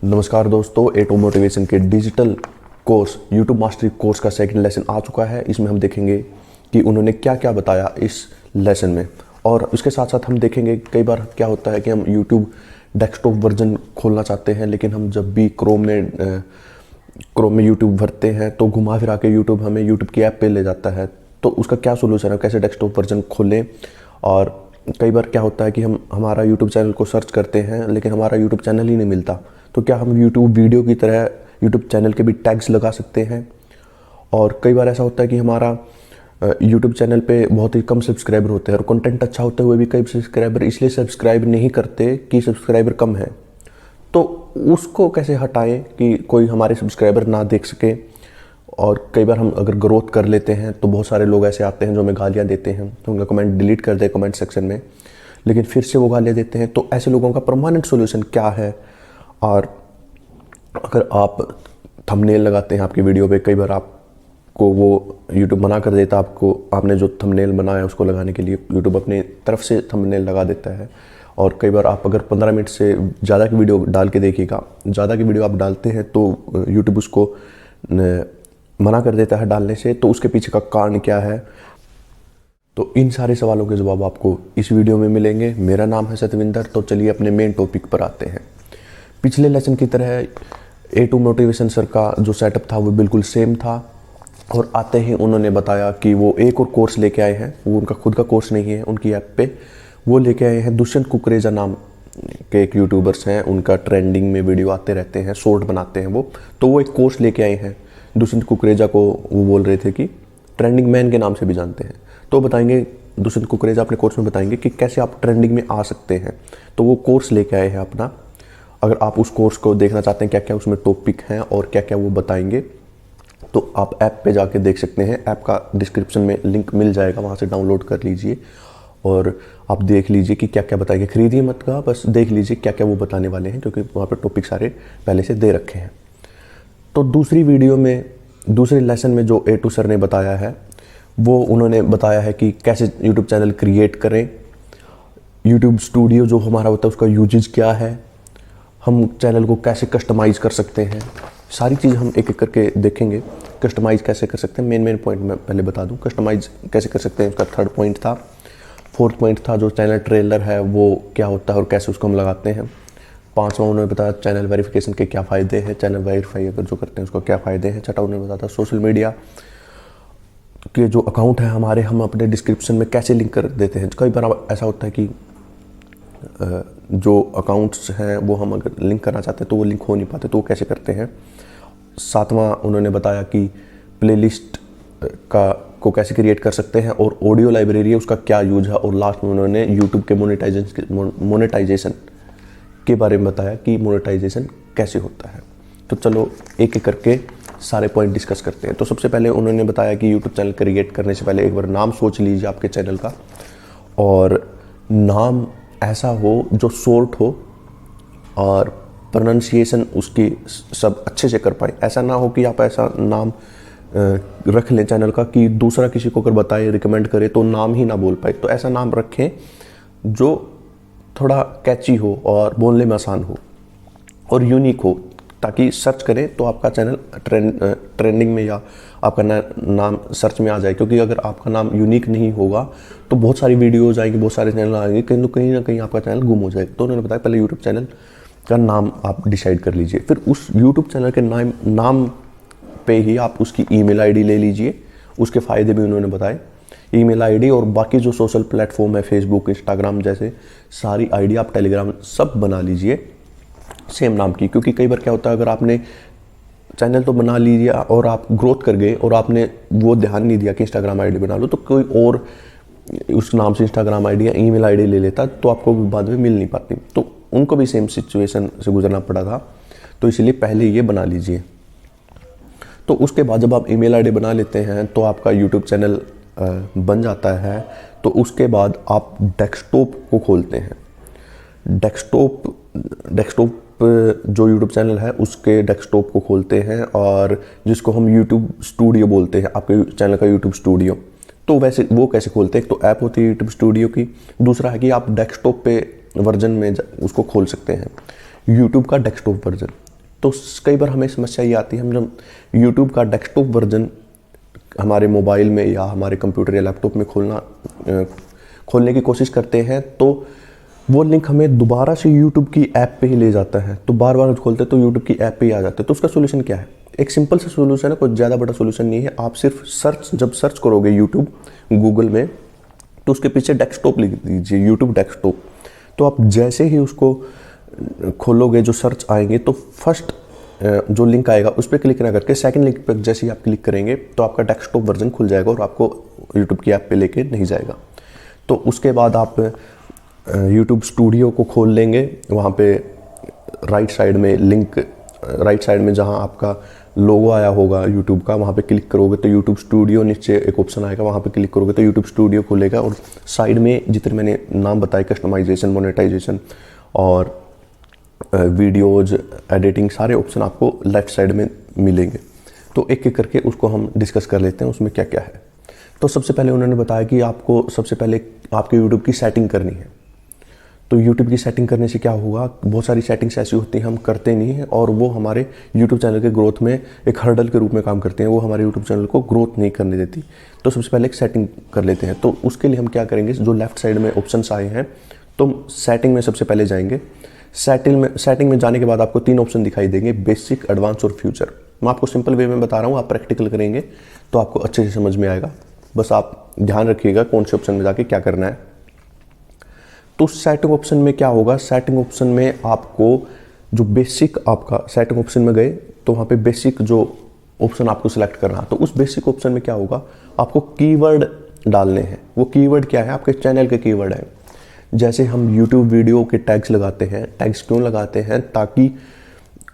नमस्कार दोस्तों, एटो मोटिवेशन के digital course YouTube mastery course का सेकंड लेसन आ चुका है। इसमें हम देखेंगे कि उन्होंने क्या क्या बताया इस लेसन में, और उसके साथ साथ हम देखेंगे कई बार क्या होता है कि हम यूट्यूब डेस्कटॉप वर्जन खोलना चाहते हैं, लेकिन हम जब भी क्रोम में यूट्यूब भरते हैं तो घुमा फिरा के यूट्यूब हमें यूट्यूब की ऐप पे ले जाता है। तो उसका क्या सोल्यूशन है, कैसे डेस्कटॉप वर्जन खोलें। और कई बार क्या होता है कि हम हमारा यूट्यूब चैनल को सर्च करते हैं लेकिन हमारा यूट्यूब चैनल ही नहीं मिलता। तो क्या हम यूट्यूब वीडियो की तरह यूट्यूब चैनल के भी टैग्स लगा सकते हैं। और कई बार ऐसा होता है कि हमारा यूट्यूब चैनल पे बहुत ही कम सब्सक्राइबर होते हैं और कंटेंट अच्छा होते हुए भी कई सब्सक्राइबर इसलिए सब्सक्राइब नहीं करते कि सब्सक्राइबर कम है। तो उसको कैसे हटाएं कि कोई हमारे सब्सक्राइबर ना देख सके। और कई बार हम अगर ग्रोथ कर लेते हैं तो बहुत सारे लोग ऐसे आते हैं जो हमें गालियाँ देते हैं, तो उनका कमेंट डिलीट कर दे कमेंट सेक्शन में, लेकिन फिर से वो गालियाँ देते हैं। तो ऐसे लोगों का परमानेंट सोल्यूशन क्या है। और अगर आप थंबनेल लगाते हैं आपकी वीडियो पे, कई बार आपको वो यूट्यूब मना कर देता, आपने जो थंबनेल बनाया उसको लगाने के लिए यूट्यूब अपनी तरफ से थंबनेल लगा देता है। और कई बार आप अगर 15 मिनट से ज़्यादा की वीडियो डाल के देखिएगा, ज़्यादा की वीडियो आप डालते हैं तो यूट्यूब उसको मना कर देता है डालने से। तो उसके पीछे का कारण क्या है, तो इन सारे सवालों के जवाब आपको इस वीडियो में मिलेंगे। मेरा नाम है सतविंदर। तो चलिए अपने मेन टॉपिक पर आते हैं। पिछले लेसन की तरह एटो मोटिवेशन सर का जो सेटअप था वो बिल्कुल सेम था, और आते ही उन्होंने बताया कि वो एक और कोर्स लेके आए हैं। वो उनका खुद का कोर्स नहीं है, उनकी ऐप पे वो लेके आए हैं। दुष्यंत कुकरेजा नाम के एक यूट्यूबर्स हैं, उनका ट्रेंडिंग में वीडियो आते रहते हैं, शॉर्ट बनाते हैं वो। तो वो एक कोर्स लेके आए हैं। दुष्यंत कुकरेजा को वो बोल रहे थे कि ट्रेंडिंग मैन के नाम से भी जानते हैं। तो बताएंगे दुष्यंत कुकरेजा अपने कोर्स में बताएंगे कि कैसे आप ट्रेंडिंग में आ सकते हैं। तो वो कोर्स लेके आए हैं अपना। अगर आप उस कोर्स को देखना चाहते हैं क्या क्या उसमें टॉपिक हैं और क्या क्या वो बताएंगे, तो आप ऐप पे जाके देख सकते हैं। ऐप का डिस्क्रिप्शन में लिंक मिल जाएगा, वहाँ से डाउनलोड कर लीजिए और आप देख लीजिए कि क्या क्या बताएंगे। खरीदिए मत का, बस देख लीजिए क्या क्या वो बताने वाले हैं, क्योंकि वहाँ पे टॉपिक सारे पहले से दे रखे हैं। तो दूसरी वीडियो में, दूसरे लेसन में जो एटू सर ने बताया है, वो उन्होंने बताया है कि कैसे यूट्यूब चैनल क्रिएट करें। यूट्यूब स्टूडियो जो हमारा होता है उसका यूजेज क्या है, हम चैनल को कैसे कस्टमाइज़ कर सकते हैं, सारी चीज़ हम एक एक करके देखेंगे। कस्टमाइज़ कैसे कर सकते हैं, मेन पॉइंट मैं पहले बता दूं। कस्टमाइज़ कैसे कर सकते हैं उसका थर्ड पॉइंट था। फोर्थ पॉइंट था जो चैनल ट्रेलर है वो क्या होता है और कैसे उसको हम लगाते हैं। पांचवा उन्होंने बताया चैनल वेरिफिकेशन के क्या फ़ायदे हैं, चैनल वेरीफाई अगर जो करते हैं उसको क्या फ़ायदे हैं। छठा उन्होंने बताया था सोशल मीडिया के जो अकाउंट है हमारे, हम अपने डिस्क्रिप्शन में कैसे लिंक कर देते हैं। कई बार ऐसा होता है कि जो अकाउंट्स हैं वो हम अगर लिंक करना चाहते हैं तो वो लिंक हो नहीं पाते, तो वो कैसे करते हैं। सातवां उन्होंने बताया कि प्लेलिस्ट को कैसे क्रिएट कर सकते हैं और ऑडियो लाइब्रेरी है उसका क्या यूज है। और लास्ट में उन्होंने यूट्यूब के मोनेटाइजेशन के बारे में बताया कि मोनेटाइजेशन कैसे होता है। तो चलो एक एक करके सारे पॉइंट डिस्कस करते हैं। तो सबसे पहले उन्होंने बताया कि यूट्यूब चैनल क्रिएट करने से पहले एक बार नाम सोच लीजिए आपके चैनल का, और नाम ऐसा हो जो शॉर्ट हो और प्रोनाउंसिएशन उसकी सब अच्छे से कर पाए। ऐसा ना हो कि आप ऐसा नाम रख लें चैनल का कि दूसरा किसी को अगर बताए रिकमेंड करे तो नाम ही ना बोल पाए। तो ऐसा नाम रखें जो थोड़ा कैची हो और बोलने में आसान हो और यूनिक हो, ताकि सर्च करें तो आपका चैनल ट्रेंडिंग में या आपका नाम सर्च में आ जाए। क्योंकि अगर आपका नाम यूनिक नहीं होगा तो बहुत सारी वीडियोज आएंगी, बहुत सारे चैनल आएंगे, कहीं ना कहीं आपका चैनल गुम हो जाएगा। तो उन्होंने बताया पहले यूट्यूब चैनल का नाम आप डिसाइड कर लीजिए, फिर उस यूट्यूब चैनल के नाम पे ही आप उसकी ईमेल आईडी ले लीजिए। उसके फ़ायदे भी उन्होंने बताए। ईमेल आईडी और बाकी जो सोशल प्लेटफॉर्म है, फेसबुक, इंस्टाग्राम जैसे सारी आईडी, आप टेलीग्राम सब बना लीजिए सेम नाम की। क्योंकि कई बार क्या होता है, अगर आपने चैनल तो बना लिया और आप ग्रोथ कर गए और आपने वो ध्यान नहीं दिया कि इंस्टाग्राम आईडी बना लो, तो कोई और उस नाम से इंस्टाग्राम आईडी या ईमेल आईडी ले लेता, तो आपको बाद में मिल नहीं पाती। तो उनको भी सेम सिचुएशन से गुजरना पड़ा था, तो इसलिए पहले ये बना लीजिए। तो उसके बाद जब आप ईमेल आईडी बना लेते हैं तो आपका यूट्यूब चैनल बन जाता है। तो उसके बाद आप डेस्कटॉप को खोलते हैं। डेस्कटॉप जो यूट्यूब चैनल है उसके डेस्कटॉप को खोलते हैं, और जिसको हम यूट्यूब स्टूडियो बोलते हैं, आपके चैनल का यूट्यूब स्टूडियो। तो वैसे वो कैसे खोलते हैं, एक तो ऐप होती है यूट्यूब स्टूडियो की, दूसरा है कि आप डेस्कटॉप पे वर्जन में उसको खोल सकते हैं, यूट्यूब का डेस्कटॉप वर्जन। तो कई बार हमें समस्या ये आती है, हम जब यूट्यूब का डेस्कटॉप वर्जन हमारे मोबाइल में या हमारे कंप्यूटर या लैपटॉप में खोलने की कोशिश करते हैं, तो वो लिंक हमें दोबारा से यूट्यूब की ऐप पे ही ले जाता है। तो बार बार खोलते तो यूट्यूब की ऐप पे ही आ जाते हैं। तो उसका सोल्यूशन क्या है? एक सिंपल सा सोल्यूशन है, कोई ज़्यादा बड़ा सोल्यूशन नहीं है। आप सिर्फ जब सर्च करोगे यूट्यूब गूगल में, तो उसके पीछे डेस्कटॉप लिख दीजिए, यूट्यूब डेस्कटॉप। तो आप जैसे ही उसको खोलोगे, जो सर्च आएंगे, तो फर्स्ट जो लिंक आएगा उस पर क्लिक ना करके सेकंड लिंक पर जैसे ही आप क्लिक करेंगे तो आपका डेस्कटॉप वर्जन खुल जाएगा और आपको यूट्यूब की ऐप पे लेके नहीं जाएगा। तो उसके बाद आप यूट्यूब स्टूडियो को खोल लेंगे। वहाँ पे राइट साइड में लिंक, राइट साइड में जहाँ आपका लोगो आया होगा यूट्यूब का, वहाँ पे क्लिक करोगे तो यूट्यूब स्टूडियो नीचे एक ऑप्शन आएगा, वहाँ पे क्लिक करोगे तो यूट्यूब स्टूडियो खुलेगा। और साइड में जितने मैंने नाम बताए, कस्टमाइजेशन, मोनेटाइजेशन और वीडियोज एडिटिंग, सारे ऑप्शन आपको लेफ्ट साइड में मिलेंगे। तो एक एक करके उसको हम डिस्कस कर लेते हैं उसमें क्या क्या है। तो सबसे पहले उन्होंने बताया कि आपको सबसे पहले आपके यूट्यूब की सेटिंग करनी है। तो यूट्यूब की सेटिंग करने से क्या होगा, बहुत सारी सेटिंग्स ऐसी होती हैं हम करते नहीं हैं और वो हमारे यूट्यूब चैनल के ग्रोथ में एक हर्डल के रूप में काम करते हैं, वो हमारे यूट्यूब चैनल को ग्रोथ नहीं करने देती। तो सबसे पहले एक सेटिंग कर लेते हैं। तो उसके लिए हम क्या करेंगे, जो लेफ्ट साइड में ऑप्शंस आए हैं, तो सेटिंग में सबसे पहले जाएंगे। सेटिंग में जाने के बाद आपको 3 ऑप्शन दिखाई देंगे, बेसिक, एडवांस और फ्यूचर। मैं आपको सिंपल वे में बता रहा हूँ, आप प्रैक्टिकल करेंगे तो आपको अच्छे से समझ में आएगा। बस आप ध्यान रखिएगा कौन से ऑप्शन में जाके क्या करना है। तो सेटिंग ऑप्शन में क्या होगा, सेटिंग ऑप्शन में आपको जो बेसिक, आपका सेटिंग ऑप्शन में गए तो वहाँ पे बेसिक जो ऑप्शन आपको सिलेक्ट करना है। तो उस बेसिक ऑप्शन में क्या होगा, आपको कीवर्ड डालने हैं। वो कीवर्ड क्या है, आपके चैनल के कीवर्ड है। जैसे हम यूट्यूब वीडियो के टैग्स लगाते हैं, टैग्स क्यों लगाते हैं, ताकि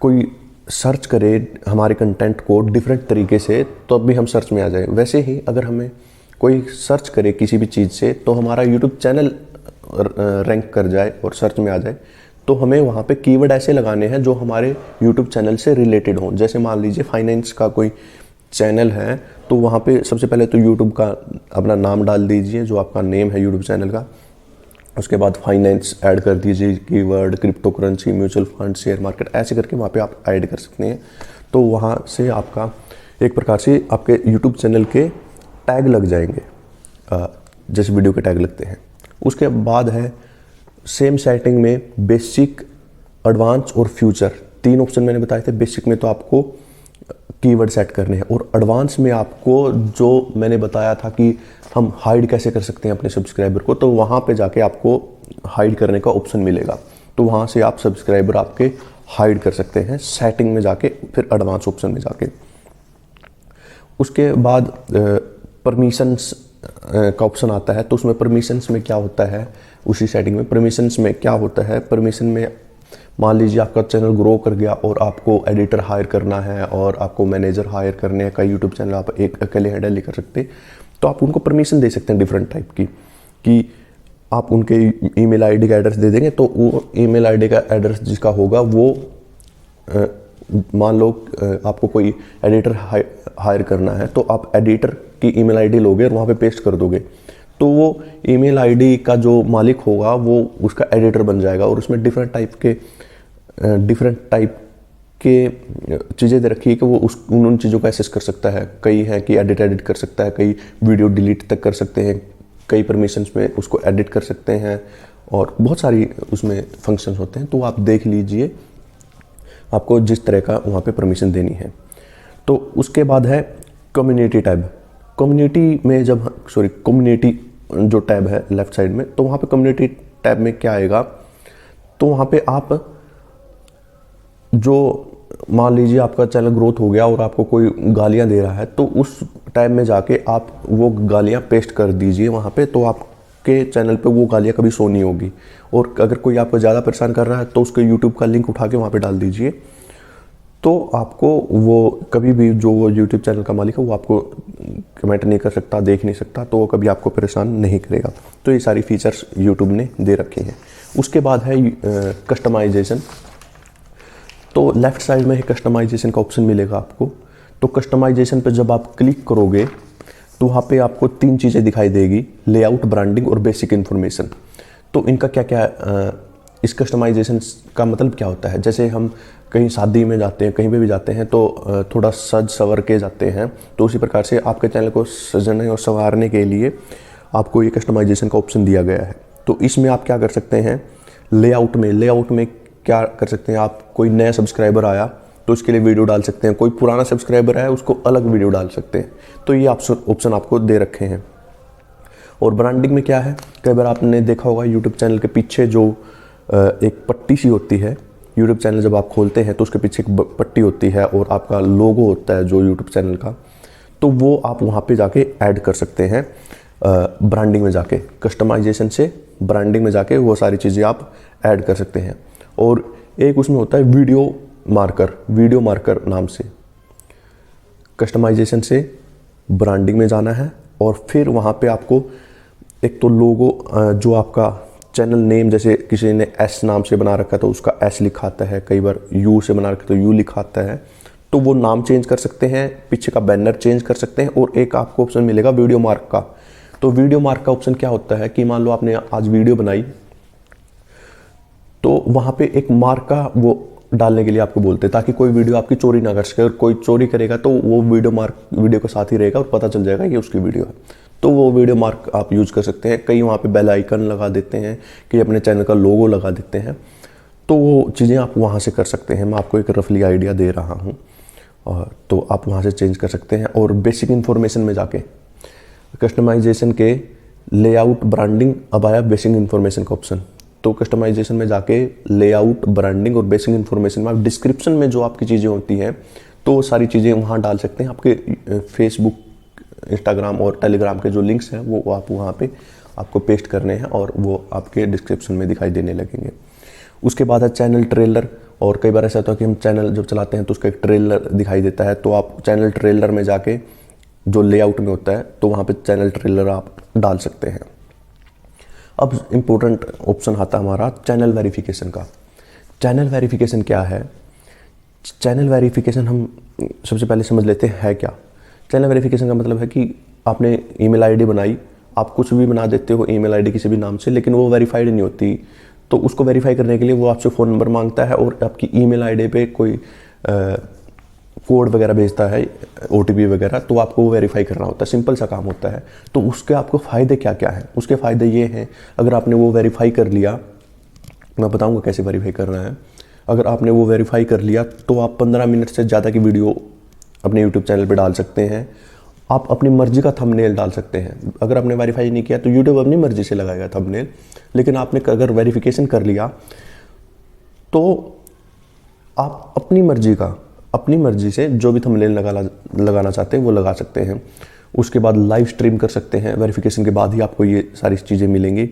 कोई सर्च करे हमारे कंटेंट को डिफरेंट तरीके से तो अब भी हम सर्च में आ जाए। वैसे ही अगर हमें कोई सर्च करे किसी भी चीज़ से तो हमारा यूट्यूब चैनल रैंक कर जाए और सर्च में आ जाए, तो हमें वहाँ पे कीवर्ड ऐसे लगाने हैं जो हमारे यूट्यूब चैनल से रिलेटेड हों। जैसे मान लीजिए फाइनेंस का कोई चैनल है, तो वहाँ पे सबसे पहले तो यूट्यूब का अपना नाम डाल दीजिए, जो आपका नेम है यूट्यूब चैनल का। उसके बाद फाइनेंस ऐड कर दीजिए, keyword crypto currency, mutual fund, share market, ऐसे करके वहाँ पे आप ऐड कर सकते हैं। तो वहाँ से आपका एक प्रकार से आपके यूट्यूब चैनल के टैग लग जाएंगे, जैसे वीडियो के टैग लगते हैं। उसके बाद है सेम सेटिंग में बेसिक, एडवांस और फ्यूचर, 3 ऑप्शन मैंने बताए थे। बेसिक में तो आपको कीवर्ड सेट करने हैं और एडवांस में आपको जो मैंने बताया था कि हम हाइड कैसे कर सकते हैं अपने सब्सक्राइबर को, तो वहाँ पे जाके आपको हाइड करने का ऑप्शन मिलेगा। तो वहाँ से आप सब्सक्राइबर आपके हाइड कर सकते हैं सेटिंग में जाके, फिर एडवांस ऑप्शन में जाके। उसके बाद परमिशंस का ऑप्शन आता है। तो उसमें परमिशंस में क्या होता है, उसी सेटिंग में परमिशंस में क्या होता है, परमिशन में मान लीजिए आपका चैनल ग्रो कर गया और आपको एडिटर हायर करना है और आपको मैनेजर हायर करने हैं, कई यूट्यूब चैनल आप एक अकेले हैंडल नहीं कर सकते, तो आप उनको परमिशन दे सकते हैं डिफरेंट टाइप की, कि आप उनके ईमेल आईडी का एड्रेस दे देंगे। तो वो ईमेल आईडी का एड्रेस जिसका होगा वो मान लो आपको कोई एडिटर हायर करना है, तो आप एडिटर की ईमेल आईडी लोगे और वहाँ पे पेस्ट कर दोगे, तो वो ईमेल आईडी का जो मालिक होगा वो उसका एडिटर बन जाएगा और उसमें डिफरेंट टाइप के चीज़ें दे रखी है कि वो उन चीज़ों को एक्सेस कर सकता है। कई हैं कि एडिट कर सकता है, कई वीडियो डिलीट तक कर सकते हैं, कई परमिशंस में उसको एडिट कर सकते हैं और बहुत सारी उसमें फंक्शंस होते हैं। तो आप देख लीजिए आपको जिस तरह का वहाँ पे परमिशन देनी है। तो उसके बाद है कम्युनिटी टैब। कम्युनिटी जो टैब है लेफ्ट साइड में, तो वहाँ पे कम्युनिटी टैब में क्या आएगा, तो वहाँ पे आप जो मान लीजिए आपका चैनल ग्रोथ हो गया और आपको कोई गालियाँ दे रहा है, तो उस टैब में जाके आप वो गालियाँ पेस्ट कर दीजिए वहाँ पे, तो आपके चैनल पे वो गालियाँ कभी शो नहीं होगी। और अगर कोई आपको ज़्यादा परेशान कर रहा है तो उसके यूट्यूब का लिंक उठा के वहाँ पे डाल दीजिए, तो आपको वो कभी भी जो यूट्यूब चैनल का मालिक है वो आपको कमेंट नहीं कर सकता, देख नहीं सकता, तो वो कभी आपको परेशान नहीं करेगा। तो ये सारी फीचर्स यूट्यूब ने दे रखे हैं। उसके बाद है कस्टमाइजेशन। तो लेफ़्ट साइड में कस्टमाइजेशन का ऑप्शन मिलेगा आपको। तो कस्टमाइजेशन पे जब आप क्लिक करोगे तो वहाँ पे आपको 3 चीज़ें दिखाई देगी, लेआउट, ब्रांडिंग और बेसिक इन्फॉर्मेशन। तो इनका क्या क्या इस कस्टमाइजेशन का मतलब क्या होता है, जैसे हम कहीं शादी में जाते हैं, कहीं पे भी जाते हैं तो थोड़ा सज सवर के जाते हैं। तो उसी प्रकार से आपके चैनल को सजने और संवारने के लिए आपको ये कस्टमाइजेशन का ऑप्शन दिया गया है। तो इसमें आप क्या कर सकते हैं, लेआउट में क्या कर सकते हैं आप, कोई नया सब्सक्राइबर आया तो उसके लिए वीडियो डाल सकते हैं, कोई पुराना सब्सक्राइबर है उसको अलग वीडियो डाल सकते हैं। तो ये ऑप्शन आपको दे रखे हैं। और ब्रांडिंग में क्या है, कई बार आपने देखा होगा यूट्यूब चैनल के पीछे जो एक पट्टी सी होती है, यूट्यूब चैनल जब आप खोलते हैं तो उसके पीछे एक पट्टी होती है और आपका लोगो होता है जो यूट्यूब चैनल का, तो वो आप वहाँ पे जाके ऐड कर सकते हैं। ब्रांडिंग में जाके, कस्टमाइजेशन से ब्रांडिंग में जाके वो सारी चीज़ें आप ऐड कर सकते हैं। और एक उसमें होता है वीडियो मार्कर नाम से, कस्टमाइजेशन से ब्रांडिंग में जाना है और फिर वहाँ पे आपको एक तो लोगो, जो आपका चैनल नेम, जैसे किसी ने एस नाम से बना रखा है तो उसका एस लिखा आता है, कई बार यू से बना रखा है तो यू लिखा आता है, तो वो नाम चेंज कर सकते हैं, पीछे का बैनर चेंज कर सकते हैं। और एक आपको ऑप्शन मिलेगा वीडियो मार्क का। तो वीडियो मार्क का ऑप्शन क्या होता है कि मान लो आपने आज वीडियो बनाई तो वहाँ पे एक मार्क का वो डालने के लिए आपको बोलते हैं, ताकि कोई वीडियो आपकी चोरी ना कर सके। और कोई चोरी करेगा तो वो वीडियो के साथ ही रहेगा और पता चल जाएगा ये उसकी वीडियो है। तो वो वीडियो मार्क आप यूज़ कर सकते हैं। कई वहाँ पे बेल आइकन लगा देते हैं, कि अपने चैनल का लोगो लगा देते हैं। तो वो चीज़ें आप वहाँ से कर सकते हैं। मैं आपको एक रफली आइडिया दे रहा हूँ, तो आप वहाँ से चेंज कर सकते हैं। और बेसिक इन्फॉर्मेशन में जाके कस्टमाइजेशन के लेआउट, ब्रांडिंग, अब आया बेसिक इन्फॉर्मेशन का ऑप्शन। तो कस्टमाइजेशन में जाके लेआउट, ब्रांडिंग और बेसिक इन्फॉर्मेशन में आप डिस्क्रिप्शन में जो आपकी चीज़ें होती हैं तो वो सारी चीज़ें वहाँ डाल सकते हैं। आपके फेसबुक, इंस्टाग्राम और टेलीग्राम के जो लिंक्स हैं वो आप वहाँ पे आपको पेस्ट करने हैं और वो आपके डिस्क्रिप्शन में दिखाई देने लगेंगे। उसके बाद है चैनल ट्रेलर। और कई बार ऐसा होता है कि हम चैनल जब चलाते हैं तो उसका एक ट्रेलर दिखाई देता है, तो आप चैनल ट्रेलर में जाके जो लेआउट में होता है तो वहाँ पे चैनल ट्रेलर आप डाल सकते हैं। अब इम्पोर्टेंट ऑप्शन आता है हमारा चैनल वेरिफिकेशन का। चैनल वेरिफिकेशन क्या है? चैनल वेरिफिकेशन हम सबसे पहले समझ लेते हैं है क्या। चैनल वेरिफिकेशन का मतलब है कि आपने ईमेल आईडी बनाई, आप कुछ भी बना देते हो ईमेल आईडी किसी भी नाम से, लेकिन वो वेरीफाइड नहीं होती। तो उसको वेरीफाई करने के लिए वो आपसे फ़ोन नंबर मांगता है और आपकी ईमेल आईडी पे कोई कोड वगैरह भेजता है, OTP वगैरह, तो आपको वो वेरीफाई करना होता है। सिंपल सा काम होता है। तो उसके आपको फ़ायदे क्या क्या हैं? उसके फ़ायदे ये हैं, अगर आपने वो वेरीफाई कर लिया, मैं बताऊंगा कैसे वेरीफाई करना है। अगर आपने वो वेरीफाई कर लिया तो आप 15 मिनट से ज़्यादा की वीडियो अपने यूट्यूब चैनल पे डाल सकते हैं। आप अपनी मर्जी का थंबनेल डाल सकते हैं। अगर आपने वेरीफाई नहीं किया तो यूट्यूब अपनी मर्जी से लगाएगा थंबनेल, लेकिन आपने अगर वेरिफिकेशन कर लिया तो आप अपनी मर्जी से जो भी थंबनेल लगाना चाहते हैं वो लगा सकते हैं। उसके बाद लाइव स्ट्रीम कर सकते हैं। वेरिफिकेशन के बाद ही आपको ये सारी चीज़ें मिलेंगी।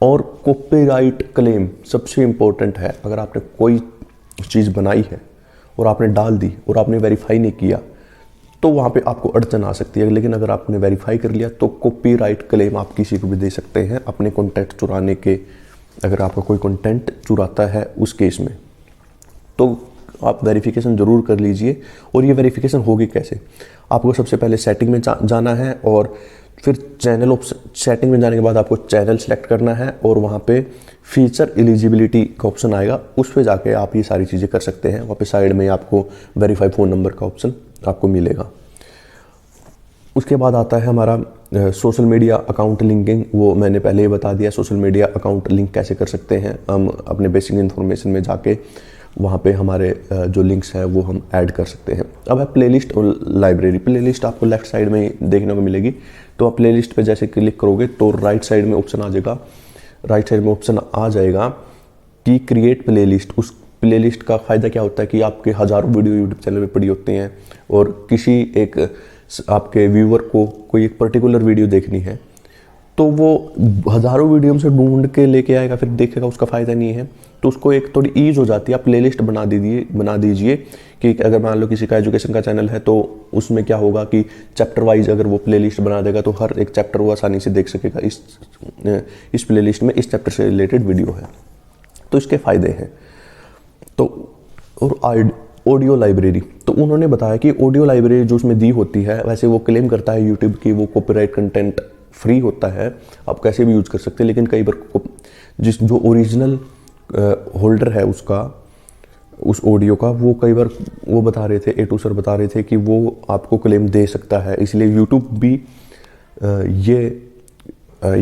और कॉपीराइट क्लेम सबसे इम्पोर्टेंट है। अगर आपने कोई चीज़ बनाई है और आपने डाल दी और आपने वेरीफाई नहीं किया तो वहाँ पे आपको अड़चन आ सकती है, लेकिन अगर आपने वेरीफाई कर लिया तो कॉपीराइट क्लेम आप किसी को भी दे सकते हैं अपने कंटेंट चुराने के। अगर आपका कोई कंटेंट चुराता है उस केस में, तो आप वेरिफिकेशन ज़रूर कर लीजिए। और ये वेरिफिकेशन होगी कैसे? आपको सबसे पहले सेटिंग में जाना है और फिर चैनल सेटिंग में जाने के बाद आपको चैनल सेलेक्ट करना है और वहाँ पे फीचर एलिजिबिलिटी का ऑप्शन आएगा, उस पर जाके आप ये सारी चीज़ें कर सकते हैं। वहाँ पे साइड में आपको वेरीफाई फ़ोन नंबर का ऑप्शन आपको मिलेगा। उसके बाद आता है हमारा सोशल मीडिया अकाउंट लिंकिंग। वो मैंने पहले ही बता दिया, सोशल मीडिया अकाउंट लिंक कैसे कर सकते हैं। हम अपने बेसिक इन्फॉर्मेशन में जाके वहाँ पे हमारे जो लिंक्स हैं वो हम ऐड कर सकते हैं। अब है प्लेलिस्ट और लाइब्रेरी। प्लेलिस्ट आपको लेफ्ट साइड में देखने को मिलेगी, तो आप प्लेलिस्ट पे जैसे क्लिक करोगे तो राइट साइड में ऑप्शन आ जाएगा कि क्रिएट प्लेलिस्ट। उस प्लेलिस्ट का फ़ायदा क्या होता है कि आपके हज़ारों वीडियो यूट्यूब चैनल पे पड़ी होती हैं और किसी एक आपके व्यूअर को कोई एक पर्टिकुलर वीडियो देखनी है तो वो हज़ारों वीडियो से ढूंढ के लेके आएगा, फिर देखेगा, उसका फ़ायदा नहीं है। तो उसको एक थोड़ी ईज हो जाती है। आप प्लेलिस्ट बना दीजिए कि अगर मान लो किसी का एजुकेशन का चैनल है तो उसमें क्या होगा कि चैप्टर वाइज अगर वो प्लेलिस्ट बना देगा तो हर एक चैप्टर वो आसानी से देख सकेगा। इस प्लेलिस्ट में इस चैप्टर से रिलेटेड वीडियो है, तो इसके फ़ायदे हैं। तो और ऑडियो लाइब्रेरी, तो उन्होंने बताया कि ऑडियो लाइब्रेरी जो उसमें दी होती है, वैसे वो क्लेम करता है यूट्यूब की वो कॉपीराइट कंटेंट फ्री होता है, आप कैसे भी यूज़ कर सकते हैं। लेकिन कई बार जो ओरिजिनल होल्डर है उसका, उस ऑडियो का, वो कई बार वो बता रहे थे, A2 सर बता रहे थे कि वो आपको क्लेम दे सकता है। इसलिए यूट्यूब भी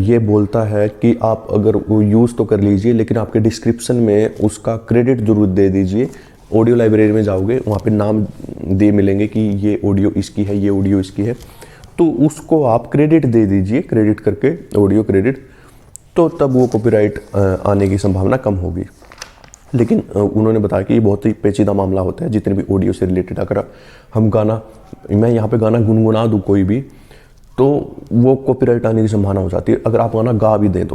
ये बोलता है कि आप अगर वो यूज़ तो कर लीजिए, लेकिन आपके डिस्क्रिप्शन में उसका क्रेडिट ज़रूर दे दीजिए। ऑडियो लाइब्रेरी में जाओगे, वहाँ पे नाम दे मिलेंगे कि ये ऑडियो इसकी है, ये ऑडियो इसकी है, तो उसको आप क्रेडिट दे दीजिए, क्रेडिट करके ऑडियो क्रेडिट, तो तब वो कॉपीराइट आने की संभावना कम होगी। लेकिन उन्होंने बताया कि ये बहुत ही पेचीदा मामला होता है जितने भी ऑडियो से रिलेटेड। अगर हम गाना, मैं यहाँ पे गाना गुनगुना दूँ कोई भी, तो वो कॉपीराइट आने की संभावना हो जाती है। अगर आप गाना गा भी दें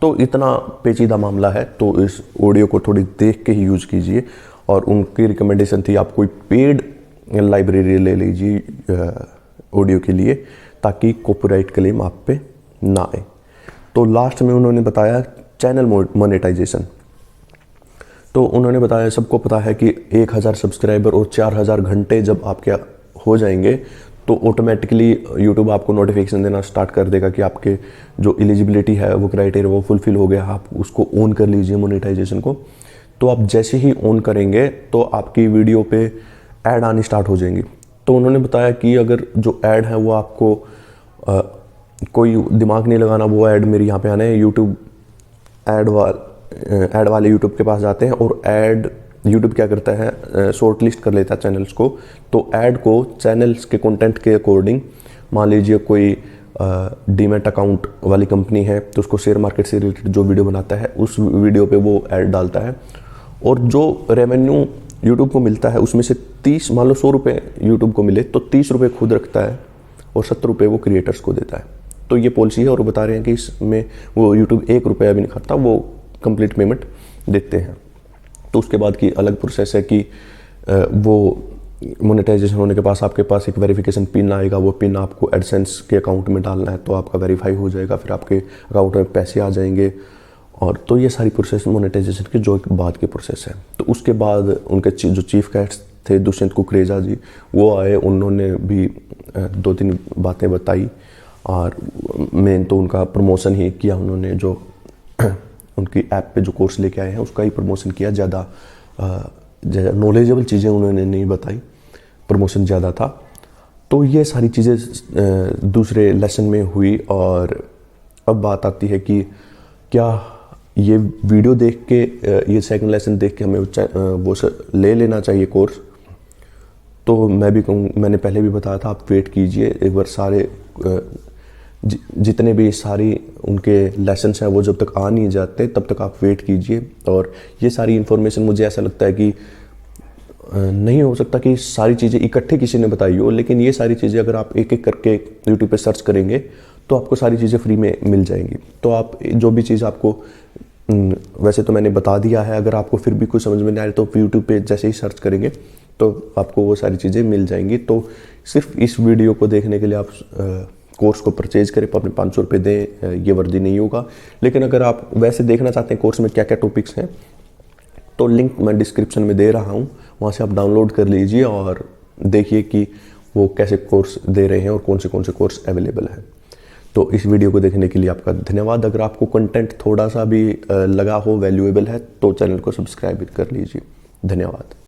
तो इतना पेचीदा मामला है, तो इस ऑडियो को थोड़ी देख के ही यूज़ कीजिए। और उनकी रिकमेंडेशन थी आप कोई पेड लाइब्रेरी ले लीजिए ऑडियो के लिए, ताकि कॉपीराइट क्लेम आप पे ना आए। तो लास्ट में उन्होंने बताया चैनल मोनेटाइजेशन। तो उन्होंने बताया, सबको पता है कि 1000 सब्सक्राइबर और 4000 घंटे जब आपके हो जाएंगे तो ऑटोमेटिकली यूट्यूब आपको नोटिफिकेशन देना स्टार्ट कर देगा कि आपके जो एलिजिबिलिटी है, वो क्राइटेरिया वो फुलफिल हो गया। आप उसको ऑन कर लीजिए मोनेटाइजेशन को। तो आप जैसे ही ऑन करेंगे तो आपकी वीडियो पे ऐड आनी स्टार्ट हो जाएंगी। तो उन्होंने बताया कि अगर जो ऐड है वो आपको कोई दिमाग नहीं लगाना, वो ऐड मेरे यहाँ पे आने हैं। यूट्यूब ऐड वाले यूट्यूब के पास जाते हैं और ऐड यूट्यूब क्या करता है, शॉर्ट लिस्ट कर लेता है चैनल्स को। तो ऐड को चैनल्स के कंटेंट के अकॉर्डिंग, मान लीजिए कोई डीमैट अकाउंट वाली कंपनी है, तो उसको शेयर मार्केट से रिलेटेड जो वीडियो बनाता है उस वीडियो पे वो ऐड डालता है, और जो रेवेन्यू यूट्यूब को मिलता है उसमें से 30, मान लो 100 रुपये यूट्यूब को मिले, तो 30 रुपये खुद रखता है और 70 रुपये वो क्रिएटर्स को देता है। तो ये पॉलिसी है, और वो बता रहे हैं कि इसमें वो यूट्यूब 1 रुपया भी नहीं खाता, वो कंप्लीट पेमेंट देते हैं। तो उसके बाद की अलग प्रोसेस है कि वो मोनेटाइजेशन होने के पास आपके पास एक वेरिफिकेशन पिन आएगा, वो पिन आपको एडसेंस के अकाउंट में डालना है, तो आपका वेरीफाई हो जाएगा, फिर आपके अकाउंट में पैसे आ जाएंगे। और तो ये सारी प्रोसेस मोनेटाइजेशन की जो एक बाद की प्रोसेस है। तो उसके बाद उनके जो चीफ गेस्ट थे दुष्यंत कुकरेजा जी, वो आए, उन्होंने भी 2-3 बातें बताई, और मेन तो उनका प्रमोशन ही किया उन्होंने। जो उनकी ऐप पे जो कोर्स लेके आए हैं उसका ही प्रमोशन किया, ज़्यादा नॉलेजेबल चीज़ें उन्होंने नहीं बताई, प्रमोशन ज़्यादा था। तो ये सारी चीज़ें दूसरे लेसन में हुई। और अब बात आती है कि क्या ये वीडियो देख के, ये सेकंड लेसन देख के हमें वो ले लेना चाहिए कोर्स। तो मैं भी कहूँ, मैंने पहले भी बताया था, आप वेट कीजिए एक बार, सारे जितने भी सारी उनके लेसन्स हैं वो जब तक आ नहीं जाते तब तक आप वेट कीजिए। और ये सारी इन्फॉर्मेशन, मुझे ऐसा लगता है कि नहीं हो सकता कि सारी चीज़ें इकट्ठे किसी ने बताई हो, लेकिन ये सारी चीज़ें अगर आप एक एक करके यूट्यूब पे सर्च करेंगे तो आपको सारी चीज़ें फ्री में मिल जाएंगी। तो आप जो भी चीज़ आपको, वैसे तो मैंने बता दिया है, अगर आपको फिर भी कुछ समझ में नहीं आ रही तो यूट्यूब पे जैसे ही सर्च करेंगे तो आपको वो सारी चीज़ें मिल जाएंगी। तो सिर्फ इस वीडियो को देखने के लिए आप कोर्स को परचेज करें, अपने 500 रुपये दें, ये वर्दी नहीं होगा। लेकिन अगर आप वैसे देखना चाहते हैं कोर्स में क्या क्या टॉपिक्स हैं, तो लिंक मैं डिस्क्रिप्शन में दे रहा हूँ, वहाँ से आप डाउनलोड कर लीजिए और देखिए कि वो कैसे कोर्स दे रहे हैं और कौन से कोर्स अवेलेबल हैं। तो इस वीडियो को देखने के लिए आपका धन्यवाद। अगर आपको कंटेंट थोड़ा सा भी लगा हो वैल्यूएबल है तो चैनल को सब्सक्राइब कर लीजिए। धन्यवाद।